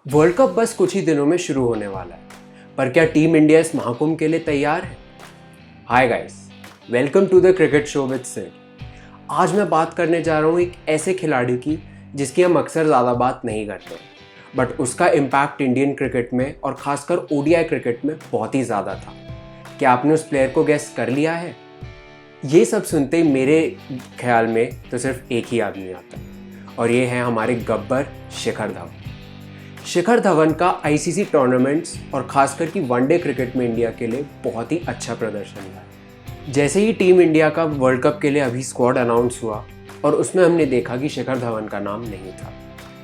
World cup बस कुछ ही दिनों में शुरू होने वाला है, पर क्या टीम इंडिया इस महाकुंभ के लिए तैयार है? Hi guys, welcome to the cricket show with Sid. आज मैं बात करने जा रहा हूँ एक ऐसे खिलाड़ी की जिसकी हम अक्सर ज़्यादा बात नहीं करते, बट उसका इम्पैक्ट इंडियन क्रिकेट में और ख़ासकर ओडीआई क्रिकेट में बहुत ही ज़्यादा था। क्या आपने उस प्लेयर को गेस कर लिया है? ये सब सुनते ही मेरे ख्याल में तो सिर्फ एक ही आदमी आता है, और ये है हमारे गब्बर शिखर धवन। शिखर धवन का आईसीसी टूर्नामेंट्स और खासकर कि वनडे क्रिकेट में इंडिया के लिए बहुत ही अच्छा प्रदर्शन रहा। जैसे ही टीम इंडिया का वर्ल्ड कप के लिए अभी स्क्वाड अनाउंस हुआ और उसमें हमने देखा कि शिखर धवन का नाम नहीं था,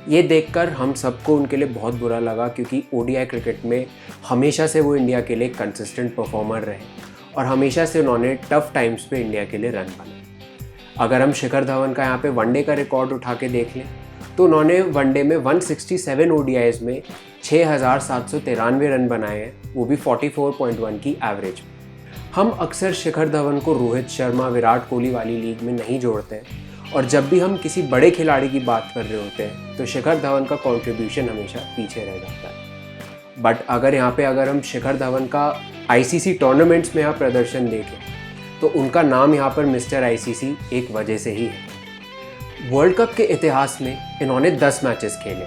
ये देखकर हम सबको उनके लिए बहुत बुरा लगा, क्योंकि ओडीआई क्रिकेट में हमेशा से वो इंडिया के लिए कंसिस्टेंट परफॉर्मर रहे और हमेशा से उन्होंने टफ टाइम्स पे इंडिया के लिए रन बनाए। अगर हम शिखर धवन का यहाँ पे वनडे का रिकॉर्ड उठा के देख लें तो उन्होंने वनडे में 167 ओडीआईज में 6,793 रन बनाए हैं, वो भी 44.1 की एवरेज। हम अक्सर शिखर धवन को रोहित शर्मा, विराट कोहली वाली लीग में नहीं जोड़ते हैं, और जब भी हम किसी बड़े खिलाड़ी की बात कर रहे होते हैं तो शिखर धवन का कंट्रीब्यूशन हमेशा पीछे रह जाता है। बट अगर हम शिखर धवन का आईसीसी टूर्नामेंट्स में यहाँ प्रदर्शन देखें तो उनका नाम यहाँ पर मिस्टर आईसीसी एक वजह से ही है। वर्ल्ड कप के इतिहास में इन्होंने 10 मैचेस खेले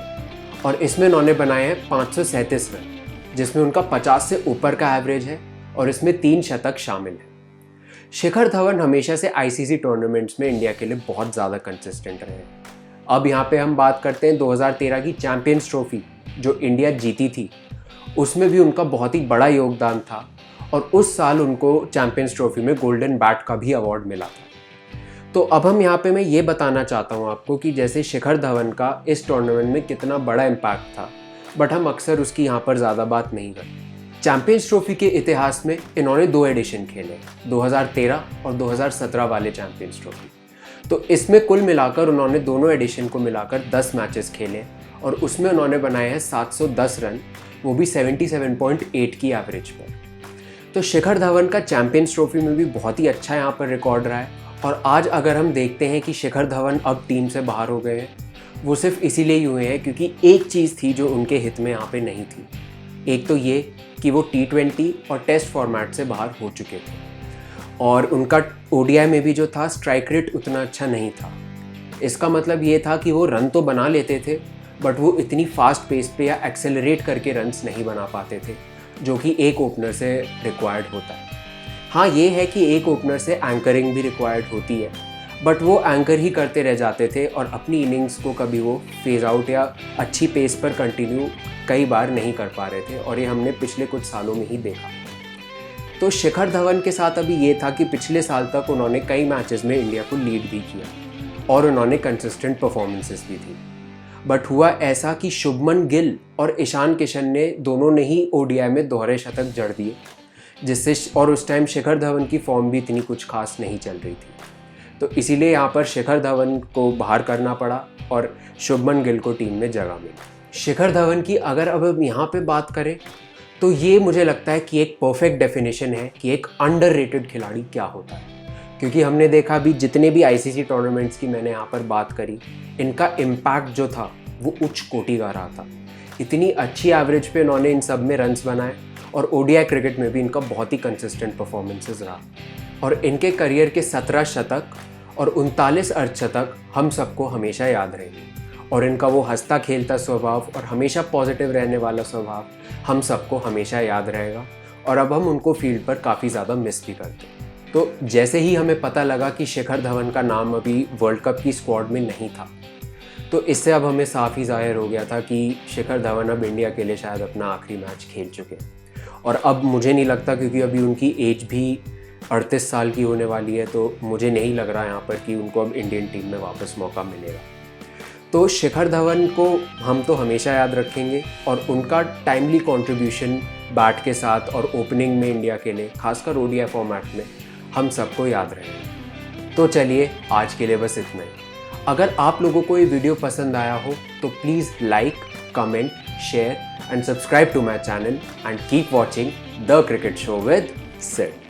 और इसमें इन्होंने बनाए हैं 537 रन, जिसमें उनका 50 से ऊपर का एवरेज है और इसमें 3 शतक शामिल हैं। शिखर धवन हमेशा से आईसीसी टूर्नामेंट्स में इंडिया के लिए बहुत ज़्यादा कंसिस्टेंट रहे हैं। अब यहाँ पे हम बात करते हैं 2013 की चैंपियंस ट्रॉफी जो इंडिया जीती थी, उसमें भी उनका बहुत ही बड़ा योगदान था और उस साल उनको चैंपियंस ट्रॉफी में गोल्डन बैट का भी अवार्ड मिला था। तो अब हम यहाँ पे मैं ये बताना चाहता हूँ आपको कि जैसे शिखर धवन का इस टूर्नामेंट में कितना बड़ा इम्पैक्ट था, बट हम अक्सर उसकी यहाँ पर ज़्यादा बात नहीं करते। चैंपियंस ट्रॉफी के इतिहास में इन्होंने 2 एडिशन खेले, 2013 और 2017 वाले चैंपियंस ट्रॉफी। तो इसमें कुल मिलाकर उन्होंने दोनों एडिशन को मिलाकर 10 मैचेस खेले और उसमें उन्होंने बनाए हैं 710 रन, वो भी 77.8 की एवरेज पर। तो शिखर धवन का चैंपियंस ट्रॉफी में भी बहुत ही अच्छा यहाँ पर रिकॉर्ड रहा है। और आज अगर हम देखते हैं कि शिखर धवन अब टीम से बाहर हो गए हैं, वो सिर्फ इसीलिए ही हुए हैं क्योंकि एक चीज़ थी जो उनके हित में यहाँ पे नहीं थी। एक तो ये कि वो T20 और टेस्ट फॉर्मेट से बाहर हो चुके थे और उनका ओडीआई में भी जो था स्ट्राइक रेट उतना अच्छा नहीं था। इसका मतलब ये था कि वो रन तो बना लेते थे, बट वो इतनी फास्ट पेस पे या एक्सेलरेट करके रन्स नहीं बना पाते थे, जो कि एक ओपनर से रिक्वायर्ड होता है। हाँ, ये है कि एक ओपनर से एंकरिंग भी रिक्वायर्ड होती है, बट वो एंकर ही करते रह जाते थे और अपनी इनिंग्स को कभी वो फेज आउट या अच्छी पेस पर कंटिन्यू कई बार नहीं कर पा रहे थे, और ये हमने पिछले कुछ सालों में ही देखा। तो शिखर धवन के साथ अभी ये था कि पिछले साल तक उन्होंने कई मैचेस में इंडिया को लीड भी किया और उन्होंने कंसिस्टेंट परफॉर्मेंसेस भी थी। बट हुआ ऐसा कि शुभमन गिल और ईशान किशन ने दोनों ने ही ओडीआई में दोहरे शतक जड़ दिए, जिससे और उस टाइम शिखर धवन की फॉर्म भी इतनी कुछ खास नहीं चल रही थी। तो इसीलिए यहाँ पर शिखर धवन को बाहर करना पड़ा और शुभमन गिल को टीम में जगह मिली। शिखर धवन की अगर अब हम यहाँ पे बात करें तो ये मुझे लगता है कि एक परफेक्ट डेफिनेशन है कि एक अंडररेटेड खिलाड़ी क्या होता है, क्योंकि हमने देखा भी जितने भी आईसीसी टूर्नामेंट्स की मैंने यहाँ पर बात करी, इनका इम्पैक्ट जो था वो उच्च कोटि का रहा था। इतनी अच्छी एवरेज पे इन्होंने इन सब में रन्स बनाए और ओडीआई क्रिकेट में भी इनका बहुत ही कंसिस्टेंट परफॉर्मेंसेस रहा, और इनके करियर के 17 शतक और 39 अर्धशतक हम सबको हमेशा याद रहेंगे, और इनका वो हंसता खेलता स्वभाव और हमेशा पॉजिटिव रहने वाला स्वभाव हम सबको हमेशा याद रहेगा। और अब हम उनको फील्ड पर काफ़ी ज़्यादा मिस भी करते हैं। तो जैसे ही हमें पता लगा कि शिखर धवन का नाम अभी वर्ल्ड कप की स्क्वाड में नहीं था, तो इससे अब हमें साफ ही जाहिर हो गया था कि शिखर धवन अब इंडिया के लिए शायद अपना आखिरी मैच खेल चुके हैं। और अब मुझे नहीं लगता, क्योंकि अभी उनकी एज भी 38 साल की होने वाली है, तो मुझे नहीं लग रहा यहाँ पर कि उनको अब इंडियन टीम में वापस मौका मिलेगा। तो शिखर धवन को हम तो हमेशा याद रखेंगे, और उनका टाइमली कंट्रीब्यूशन बैट के साथ और ओपनिंग में इंडिया के लिए, खासकर ओडीआई फॉर्मेट में, हम सबको याद रहेगा। तो चलिए, आज के लिए बस इतना ही। अगर आप लोगों को ये वीडियो पसंद आया हो तो please like, comment, share and subscribe to my channel and keep watching The Cricket Show with Sid.